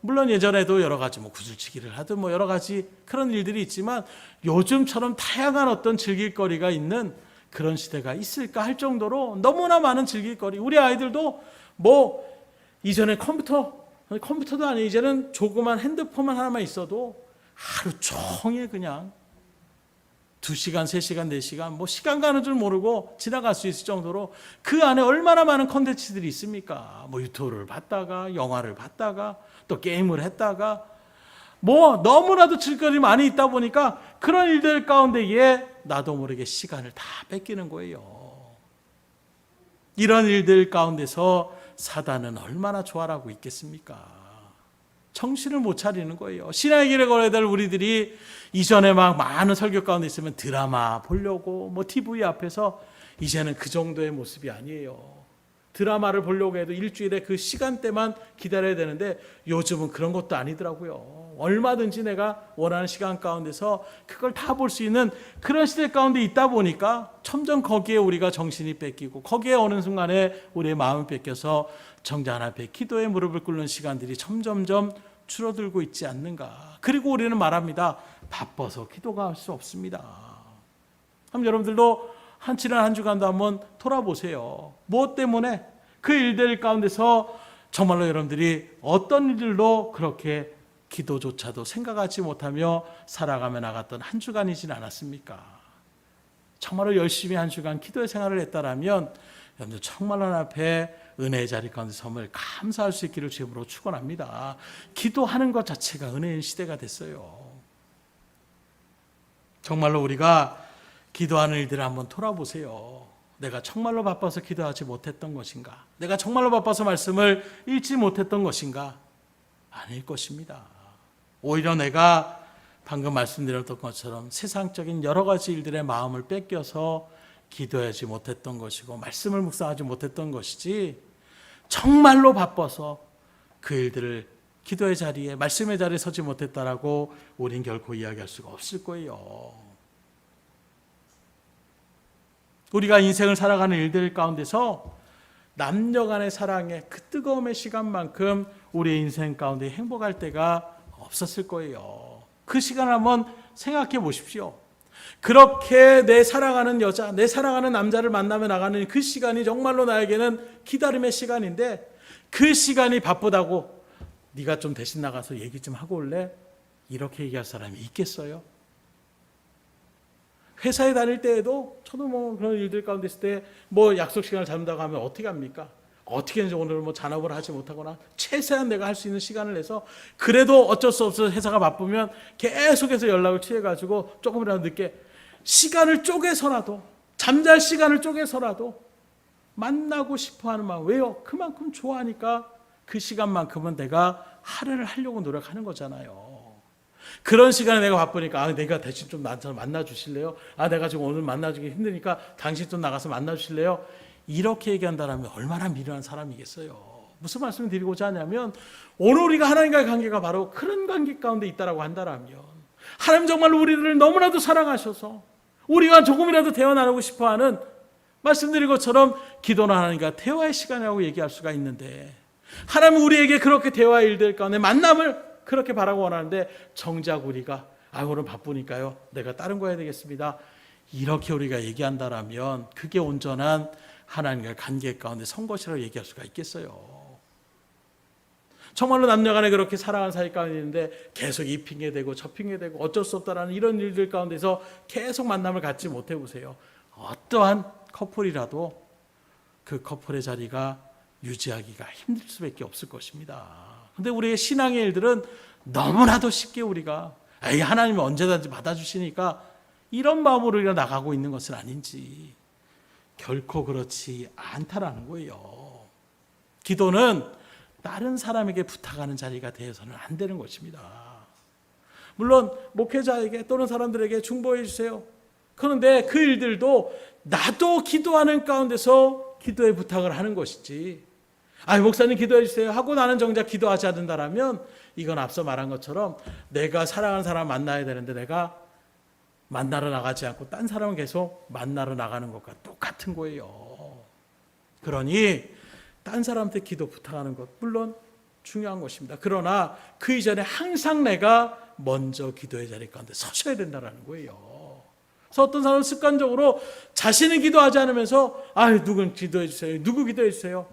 물론 예전에도 여러 가지 구슬치기를 하든 여러 가지 그런 일들이 있지만 요즘처럼 다양한 어떤 즐길거리가 있는 그런 시대가 있을까 할 정도로 너무나 많은 즐길거리. 우리 아이들도 이전에 컴퓨터도 아니에요. 이제는 조그만 핸드폰만 하나만 있어도 하루 종일 그냥 2시간, 3시간, 4시간 시간 가는 줄 모르고 지나갈 수 있을 정도로 그 안에 얼마나 많은 콘텐츠들이 있습니까? 유튜브를 봤다가 영화를 봤다가 또 게임을 했다가 너무나도 즐거움이 많이 있다 보니까 그런 일들 가운데에 나도 모르게 시간을 다 뺏기는 거예요. 이런 일들 가운데서 사단은 얼마나 조화라고 있겠습니까? 정신을 못 차리는 거예요. 신앙의 길에 걸어야 될 우리들이 이전에 많은 설교 가운데 있으면 드라마 보려고 TV 앞에서 이제는 그 정도의 모습이 아니에요. 드라마를 보려고 해도 일주일에 그 시간대만 기다려야 되는데 요즘은 그런 것도 아니더라고요. 얼마든지 내가 원하는 시간 가운데서 그걸 다 볼 수 있는 그런 시대 가운데 있다 보니까 점점 거기에 우리가 정신이 뺏기고 거기에 어느 순간에 우리의 마음이 뺏겨서 정작 하나님 앞에 기도에 무릎을 꿇는 시간들이 점점점 줄어들고 있지 않는가. 그리고 우리는 말합니다. 바빠서 기도가 할 수 없습니다. 그럼 여러분들도 지난 한 주간도 한번 돌아보세요. 무엇 때문에 그 일들 가운데서 정말로 여러분들이 어떤 일들로 그렇게 기도조차도 생각하지 못하며 살아가며 나갔던 한 주간이진 않았습니까? 정말로 열심히 한 주간 기도의 생활을 했다라면 여러분들 정말로 하나님 앞에 은혜의 자리 가운데 섬을 감사할 수 있기를 주님으로 축원합니다. 기도하는 것 자체가 은혜의 시대가 됐어요. 정말로 우리가 기도하는 일들을 한번 돌아보세요. 내가 정말로 바빠서 기도하지 못했던 것인가? 내가 정말로 바빠서 말씀을 읽지 못했던 것인가? 아닐 것입니다. 오히려 내가 방금 말씀드렸던 것처럼 세상적인 여러 가지 일들의 마음을 뺏겨서 기도하지 못했던 것이고 말씀을 묵상하지 못했던 것이지, 정말로 바빠서 그 일들을 기도의 자리에, 말씀의 자리에 서지 못했다라고 우린 결코 이야기할 수가 없을 거예요. 우리가 인생을 살아가는 일들 가운데서 남녀 간의 사랑의 그 뜨거움의 시간만큼 우리의 인생 가운데 행복할 때가 없었을 거예요. 그 시간을 한번 생각해 보십시오. 그렇게 내 사랑하는 여자, 내 사랑하는 남자를 만나며 나가는 그 시간이 정말로 나에게는 기다림의 시간인데, 그 시간이 바쁘다고 네가 좀 대신 나가서 얘기 좀 하고 올래? 이렇게 얘기할 사람이 있겠어요? 회사에 다닐 때에도 저도 뭐 그런 일들 가운데 있을 때 뭐 약속 시간을 잡는다고 하면 어떻게 합니까? 어떻게든지 오늘 뭐 잔업을 하지 못하거나 최대한 내가 할 수 있는 시간을 내서, 그래도 어쩔 수 없어서 회사가 바쁘면 계속해서 연락을 취해가지고 조금이라도 늦게 시간을 쪼개서라도, 잠잘 시간을 쪼개서라도 만나고 싶어하는 마음. 왜요? 그만큼 좋아하니까 그 시간만큼은 내가 할애를 하려고 노력하는 거잖아요. 그런 시간에 내가 바쁘니까 내가 대신 좀 나한테 만나 주실래요? 내가 지금 오늘 만나주기 힘드니까 당신 좀 나가서 만나 주실래요? 이렇게 얘기한다면 얼마나 미련한 사람이겠어요. 무슨 말씀을 드리고자 하냐면, 오늘 우리가 하나님과의 관계가 바로 그런 관계 가운데 있다라고 한다면, 하나님 정말로 우리를 너무나도 사랑하셔서 우리가 조금이라도 대화 나누고 싶어하는, 말씀드린 것처럼 기도는 하나님과 대화의 시간이라고 얘기할 수가 있는데, 하나님은 우리에게 그렇게 대화의 일들 가운데 만남을 그렇게 바라고 원하는데, 정작 우리가 오늘 바쁘니까요, 내가 다른 거 해야 되겠습니다, 이렇게 우리가 얘기한다라면 그게 온전한 하나님과의 관계 가운데 선 것이라고 얘기할 수가 있겠어요? 정말로 남녀 간에 그렇게 사랑하는 사이 가운데 있는데 계속 이 핑계대고 저 핑계대고 어쩔 수 없다라는 이런 일들 가운데서 계속 만남을 갖지 못해 보세요. 어떠한 커플이라도 그 커플의 자리가 유지하기가 힘들 수밖에 없을 것입니다. 그런데 우리의 신앙의 일들은 너무나도 쉽게 우리가 하나님이 언제든지 받아주시니까 이런 마음으로 우리가 나가고 있는 것은 아닌지, 결코 그렇지 않다라는 거예요. 기도는 다른 사람에게 부탁하는 자리가 되어서는 안 되는 것입니다. 물론 목회자에게 또는 사람들에게 중보해 주세요. 그런데 그 일들도 나도 기도하는 가운데서 기도의 부탁을 하는 것이지, 목사님 기도해 주세요 하고 나는 정작 기도하지 않는다라면, 이건 앞서 말한 것처럼 내가 사랑하는 사람 만나야 되는데 내가 만나러 나가지 않고 딴 사람은 계속 만나러 나가는 것과 똑같은 거예요. 그러니 딴 사람한테 기도 부탁하는 것 물론 중요한 것입니다. 그러나 그 이전에 항상 내가 먼저 기도의 자리 가운데 서셔야 된다는 거예요. 그래서 어떤 사람은 습관적으로 자신은 기도하지 않으면서 누군 기도해 주세요, 누구 기도해 주세요,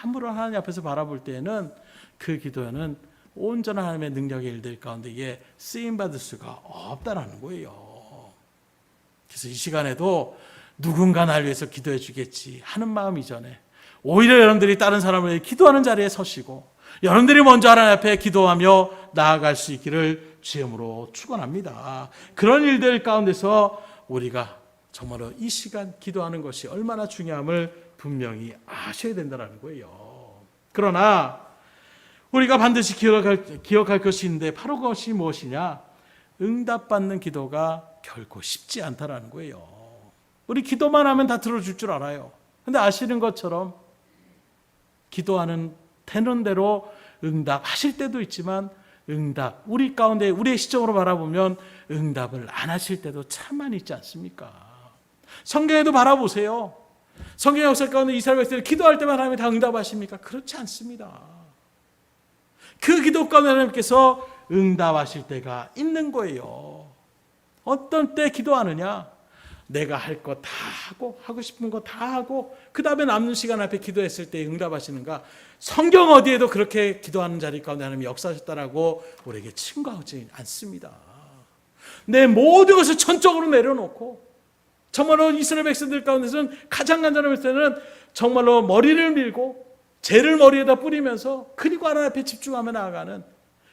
아무런 하나님 앞에서 바라볼 때에는 그 기도는 온전한 하나님의 능력의 일들 가운데에 쓰임받을 수가 없다라는 거예요. 그래서 이 시간에도 누군가 날 위해서 기도해 주겠지 하는 마음 이전에 오히려 여러분들이 다른 사람을 위해 기도하는 자리에 서시고, 여러분들이 먼저 하나님 앞에 기도하며 나아갈 수 있기를 주님으로 축원합니다. 그런 일들 가운데서 우리가 정말로 이 시간 기도하는 것이 얼마나 중요함을 분명히 아셔야 된다는 거예요. 그러나 우리가 반드시 기억할 것이 있는데, 바로 그것이 무엇이냐? 응답받는 기도가 결코 쉽지 않다라는 거예요. 우리 기도만 하면 다 들어줄 줄 알아요. 그런데 아시는 것처럼 기도하는 되는 대로 응답하실 때도 있지만, 응답, 우리 가운데 우리의 시점으로 바라보면 응답을 안 하실 때도 참 많이 있지 않습니까? 성경에도 바라보세요. 성경 역사 가운데 이스라엘 백성들이 기도할 때만 하나님이 다 응답하십니까? 그렇지 않습니다. 그 기도 가운데 하나님께서 응답하실 때가 있는 거예요. 어떤 때 기도하느냐? 내가 할 거 다 하고 하고 싶은 거 다 하고 그 다음에 남는 시간 앞에 기도했을 때 응답하시는가? 성경 어디에도 그렇게 기도하는 자리 가운데 하나님이 역사하셨다라고 우리에게 증거하지 않습니다. 내 모든 것을 전적으로 내려놓고, 정말로 이스라엘 백성들 가운데서는 가장 간절한 때는 정말로 머리를 밀고 죄를 머리에다 뿌리면서 그리고 하나님 앞에 집중하며 나아가는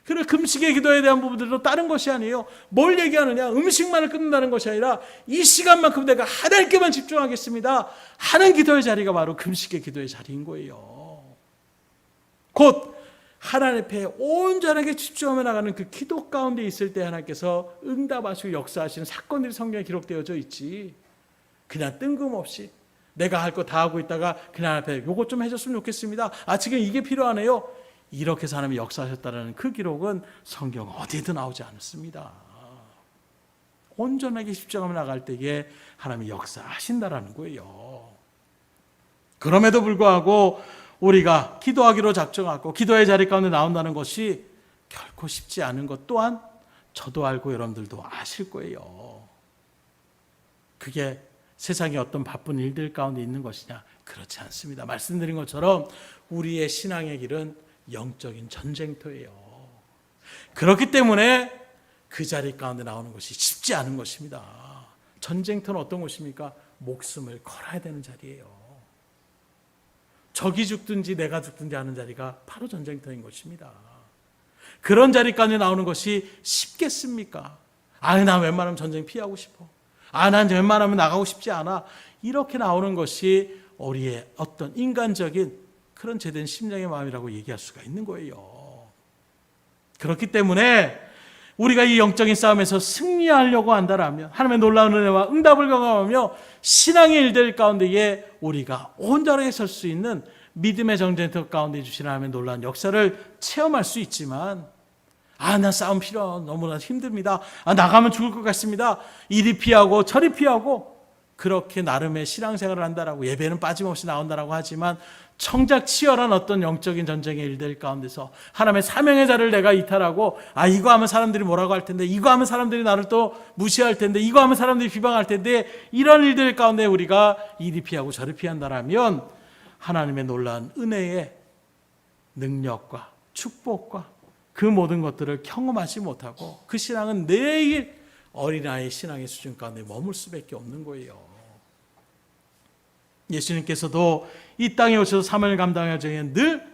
그래, 금식의 기도에 대한 부분들도 다른 것이 아니에요. 뭘 얘기하느냐? 음식만을 끊는다는 것이 아니라 이 시간만큼 내가 하나님께만 집중하겠습니다 하는 기도의 자리가 바로 금식의 기도의 자리인 거예요. 곧 하나님 앞에 온전하게 집중하며 나가는 그 기도 가운데 있을 때 하나님께서 응답하시고 역사하시는 사건들이 성경에 기록되어져 있지, 그냥 뜬금없이 내가 할 거 다 하고 있다가 그냥 앞에 요것 좀 해줬으면 좋겠습니다, 지금 이게 필요하네요, 이렇게 해서 하나님이 역사하셨다는 그 기록은 성경 어디에도 나오지 않습니다. 온전하게 집중하며 나갈 때에 하나님이 역사하신다라는 거예요. 그럼에도 불구하고 우리가 기도하기로 작정하고 기도의 자리 가운데 나온다는 것이 결코 쉽지 않은 것 또한 저도 알고 여러분들도 아실 거예요. 그게 세상의 어떤 바쁜 일들 가운데 있는 것이냐? 그렇지 않습니다. 말씀드린 것처럼 우리의 신앙의 길은 영적인 전쟁터예요. 그렇기 때문에 그 자리 가운데 나오는 것이 쉽지 않은 것입니다. 전쟁터는 어떤 것입니까? 목숨을 걸어야 되는 자리예요. 적이 죽든지 내가 죽든지 하는 자리가 바로 전쟁터인 것입니다. 그런 자리 가운데 나오는 것이 쉽겠습니까? 나 웬만하면 전쟁 피하고 싶어, 난 웬만하면 나가고 싶지 않아, 이렇게 나오는 것이 우리의 어떤 인간적인 그런 제된 심령의 마음이라고 얘기할 수가 있는 거예요. 그렇기 때문에 우리가 이 영적인 싸움에서 승리하려고 한다라면, 하나님의 놀라운 은혜와 응답을 경험하며 신앙의 일들 가운데에 우리가 온전하게 설 수 있는 믿음의 전쟁터 가운데 주시는 하나님의 놀라운 역사를 체험할 수 있지만, 나 싸움 너무나 힘듭니다, 나가면 죽을 것 같습니다, 이리 피하고 저리 피하고 그렇게 나름의 신앙생활을 한다라고, 예배는 빠짐없이 나온다라고 하지만 정작 치열한 어떤 영적인 전쟁의 일들 가운데서 하나님의 사명의 자를 내가 이탈하고, 이거 하면 사람들이 뭐라고 할 텐데, 이거 하면 사람들이 나를 또 무시할 텐데, 이거 하면 사람들이 비방할 텐데, 이런 일들 가운데 우리가 이리 피하고 저리 피한다라면 하나님의 놀라운 은혜의 능력과 축복과 그 모든 것들을 경험하지 못하고 그 신앙은 매일 어린아이의 신앙의 수준 가운데 머물 수밖에 없는 거예요. 예수님께서도 이 땅에 오셔서 사명을 감당할 중에 늘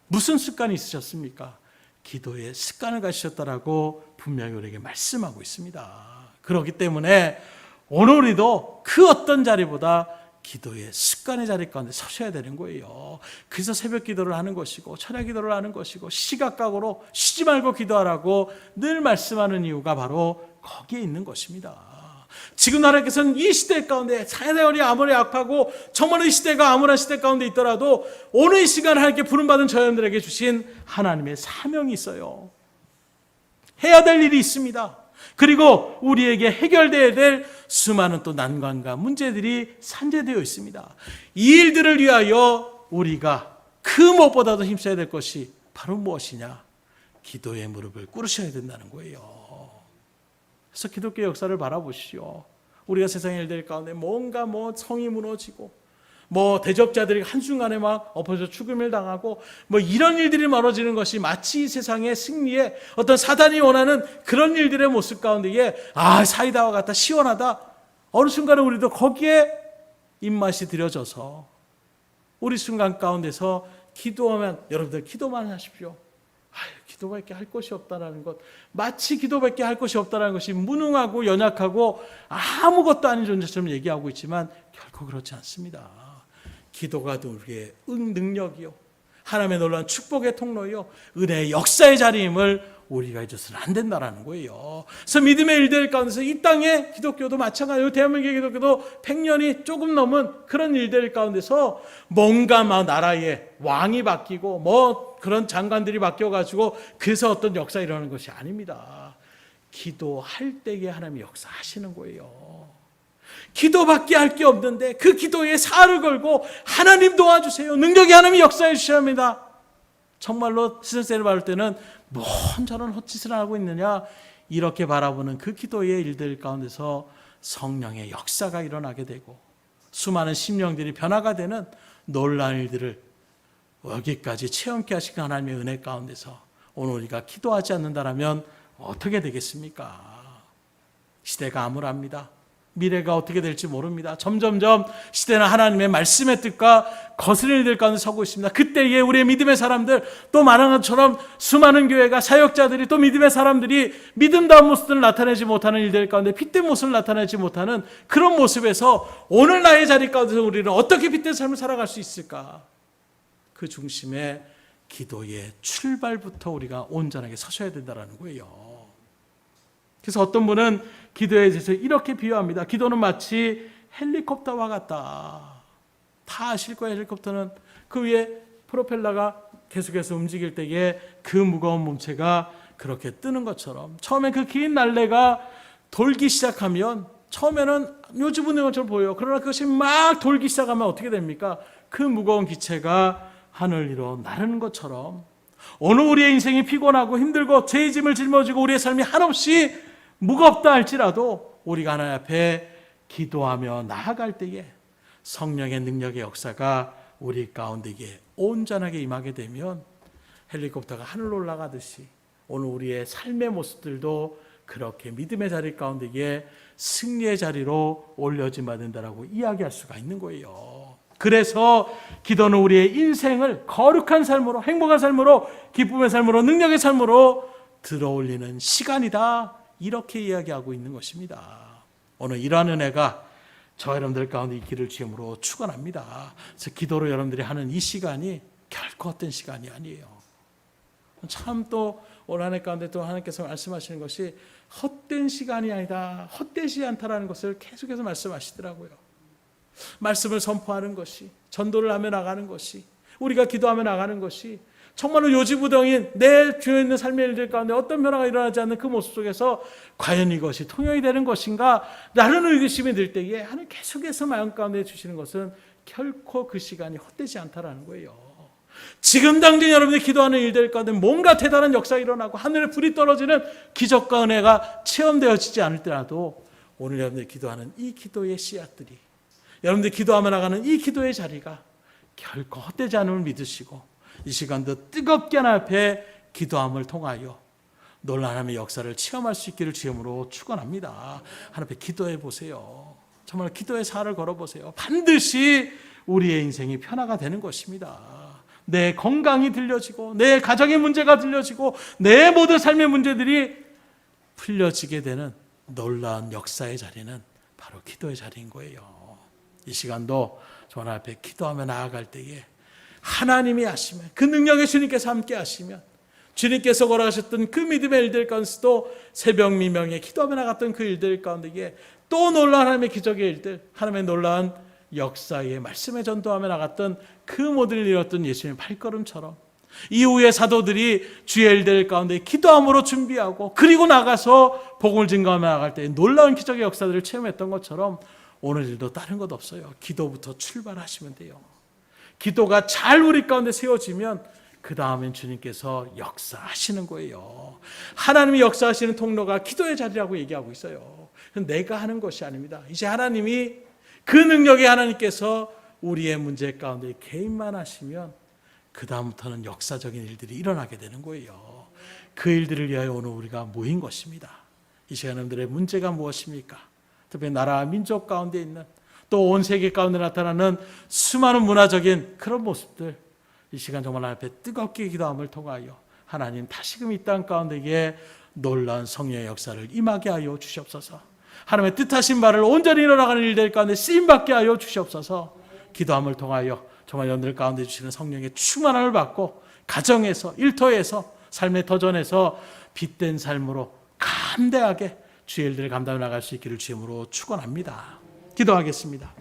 무슨 습관이 있으셨습니까? 기도의 습관을 가지셨다라고 분명히 우리에게 말씀하고 있습니다. 그렇기 때문에 오늘 우리도 그 어떤 자리보다 기도의 습관의 자리 가운데 서셔야 되는 거예요. 그래서 새벽 기도를 하는 것이고 철야 기도를 하는 것이고 시각각오로 쉬지 말고 기도하라고 늘 말씀하는 이유가 바로 거기에 있는 것입니다. 지금 하나님께서는 이 시대 가운데 사회생활이 아무리 악하고 정말 이 시대가 암울한 시대 가운데 있더라도 오늘 이 시간 하나님께 부름받은 저희들에게 주신 하나님의 사명이 있어요. 해야 될 일이 있습니다. 그리고 우리에게 해결되어야 될 수많은 또 난관과 문제들이 산재되어 있습니다. 이 일들을 위하여 우리가 그 무엇보다도 힘써야 될 것이 바로 무엇이냐? 기도의 무릎을 꿇으셔야 된다는 거예요. 그래서 기독교 역사를 바라보시오. 우리가 세상의 일들 가운데 뭔가 성이 무너지고 대적자들이 한순간에 막 엎어져 죽음을 당하고 이런 일들이 벌어지는 것이 마치 세상의 승리에 어떤 사단이 원하는 그런 일들의 모습 가운데에 사이다와 같다, 시원하다, 어느 순간에 우리도 거기에 입맛이 들여져서 우리 순간 가운데서 기도하면, 여러분들 기도만 하십시오. 기도밖에 할 것이 없다는 것, 마치 기도밖에 할 것이 없다는 것이 무능하고 연약하고 아무것도 아닌 존재처럼 얘기하고 있지만 결코 그렇지 않습니다. 기도가 우리의 능력이요, 하나님의 놀라운 축복의 통로요, 은혜의 역사의 자리임을 우리가 잊어서는 안 된다라는 거예요. 그래서 믿음의 일들 가운데서 이 땅의 기독교도 마찬가지로 대한민국의 기독교도 100년이 조금 넘은 그런 일들 가운데서 뭔가 나라의 왕이 바뀌고 그런 장관들이 바뀌어가지고 그래서 어떤 역사 일어나는 것이 아닙니다. 기도할 때에 하나님이 역사하시는 거예요. 기도밖에 할 게 없는데 그 기도에 사활을 걸고 하나님 도와주세요, 능력이 하나님이 역사해 주셔야 합니다. 정말로 세상을 바랄 때는 뭔 저런 헛짓을 하고 있느냐, 이렇게 바라보는 그 기도의 일들 가운데서 성령의 역사가 일어나게 되고 수많은 심령들이 변화가 되는 놀라운 일들을 여기까지 체험케 하신 하나님의 은혜 가운데서 오늘 우리가 기도하지 않는다면 어떻게 되겠습니까? 시대가 암울합니다. 미래가 어떻게 될지 모릅니다. 점점점 시대는 하나님의 말씀의 뜻과 거스르는 일 가운데 서고 있습니다. 그때에 우리의 믿음의 사람들, 또 말한 것처럼 수많은 교회가, 사역자들이, 또 믿음의 사람들이 믿음다운 모습들을 나타내지 못하는 일들 가운데 핏된 모습을 나타내지 못하는 그런 모습에서 오늘 나의 자리 가운데서 우리는 어떻게 핏된 삶을 살아갈 수 있을까? 그 중심에 기도의 출발부터 우리가 온전하게 서셔야 된다는 거예요. 그래서 어떤 분은 기도에 대해서 이렇게 비유합니다. 기도는 마치 헬리콥터와 같다. 다 아실 거예요. 헬리콥터는 그 위에 프로펠러가 계속해서 움직일 때에 그 무거운 몸체가 그렇게 뜨는 것처럼, 처음에 그 긴 날래가 돌기 시작하면 처음에는 요즘 있는 것처럼 보여요. 그러나 그것이 막 돌기 시작하면 어떻게 됩니까? 그 무거운 기체가 하늘 위로 나르는 것처럼 오늘 우리의 인생이 피곤하고 힘들고 죄의 짐을 짊어지고 우리의 삶이 한없이 무겁다 할지라도 우리가 하나님 앞에 기도하며 나아갈 때에 성령의 능력의 역사가 우리 가운데에 온전하게 임하게 되면 헬리콥터가 하늘로 올라가듯이 오늘 우리의 삶의 모습들도 그렇게 믿음의 자리 가운데에 승리의 자리로 올려짐 받는다라고 이야기할 수가 있는 거예요. 그래서 기도는 우리의 인생을 거룩한 삶으로, 행복한 삶으로, 기쁨의 삶으로, 능력의 삶으로 들어올리는 시간이다, 이렇게 이야기하고 있는 것입니다. 오늘 이러한 은혜가 저 여러분들 가운데 있기를 주님으로 축원합니다. 그래서 기도로 여러분들이 하는 이 시간이 결코 헛된 시간이 아니에요. 참 또 오늘 한 해 가운데 또 하나님께서 말씀하시는 것이 헛된 시간이 아니다, 헛되지 않다라는 것을 계속해서 말씀하시더라고요. 말씀을 선포하는 것이, 전도를 하며 나가는 것이, 우리가 기도하며 나가는 것이 정말로 요지부동인 내 주변에 있는 삶의 일들 가운데 어떤 변화가 일어나지 않는 그 모습 속에서 과연 이것이 통용이 되는 것인가 라는 의구심이 들 때에 하나님 계속해서 마음 가운데 주시는 것은 결코 그 시간이 헛되지 않다라는 거예요. 지금 당장 여러분들이 기도하는 일들 가운데 뭔가 대단한 역사가 일어나고 하늘에 불이 떨어지는 기적과 은혜가 체험되어지지 않을지라도 오늘 여러분들이 기도하는 이 기도의 씨앗들이, 여러분들이 기도하며 나가는 이 기도의 자리가 결코 헛되지 않음을 믿으시고 이 시간도 뜨겁게 하나님 앞에 기도함을 통하여 놀라운 하나님의 역사를 체험할 수 있기를 주님으로 축원합니다. 하나님 앞에 기도해 보세요. 정말 기도의 사활을 걸어보세요. 반드시 우리의 인생이 변화가 되는 것입니다. 내 건강이 들려지고 내 가정의 문제가 들려지고 내 모든 삶의 문제들이 풀려지게 되는 놀라운 역사의 자리는 바로 기도의 자리인 거예요. 이 시간도 정말 앞에 기도하며 나아갈 때에 하나님이 하시면, 그 능력의 주님께서 함께 하시면, 주님께서 걸어가셨던 그 믿음의 일들 가운데서도 새벽 미명에 기도하며 나갔던 그 일들 가운데에 또 놀라운 하나님의 기적의 일들, 하나님의 놀라운 역사에 말씀에 전도하며 나갔던 그 모든 일을 이뤘던 예수님의 발걸음처럼 이후에 사도들이 주의 일들 가운데 기도함으로 준비하고 그리고 나가서 복음을 증거하며 나갈 때 놀라운 기적의 역사들을 체험했던 것처럼 오늘도 다른 것 없어요. 기도부터 출발하시면 돼요. 기도가 잘 우리 가운데 세워지면 그 다음엔 주님께서 역사하시는 거예요. 하나님이 역사하시는 통로가 기도의 자리라고 얘기하고 있어요. 내가 하는 것이 아닙니다. 이제 하나님이 그 능력의 하나님께서 우리의 문제 가운데 개입만 하시면 그 다음부터는 역사적인 일들이 일어나게 되는 거예요. 그 일들을 위하여 오늘 우리가 모인 것입니다. 이 시간 여러분들의 문제가 무엇입니까? 특히 나라와 민족 가운데 있는, 또 온 세계 가운데 나타나는 수많은 문화적인 그런 모습들, 이 시간 정말 하나님 앞에 뜨겁게 기도함을 통하여 하나님 다시금 이 땅 가운데에 놀라운 성령의 역사를 임하게 하여 주시옵소서. 하나님의 뜻하신 바를 온전히 일어나가는 일들 가운데 쓰임받게 하여 주시옵소서. 기도함을 통하여 정말 여러분들 가운데 주시는 성령의 충만함을 받고 가정에서, 일터에서, 삶의 터전에서 빛된 삶으로 감대하게 주의 일들을 감당해 나갈 수 있기를 주님으로 축원합니다. 기도하겠습니다.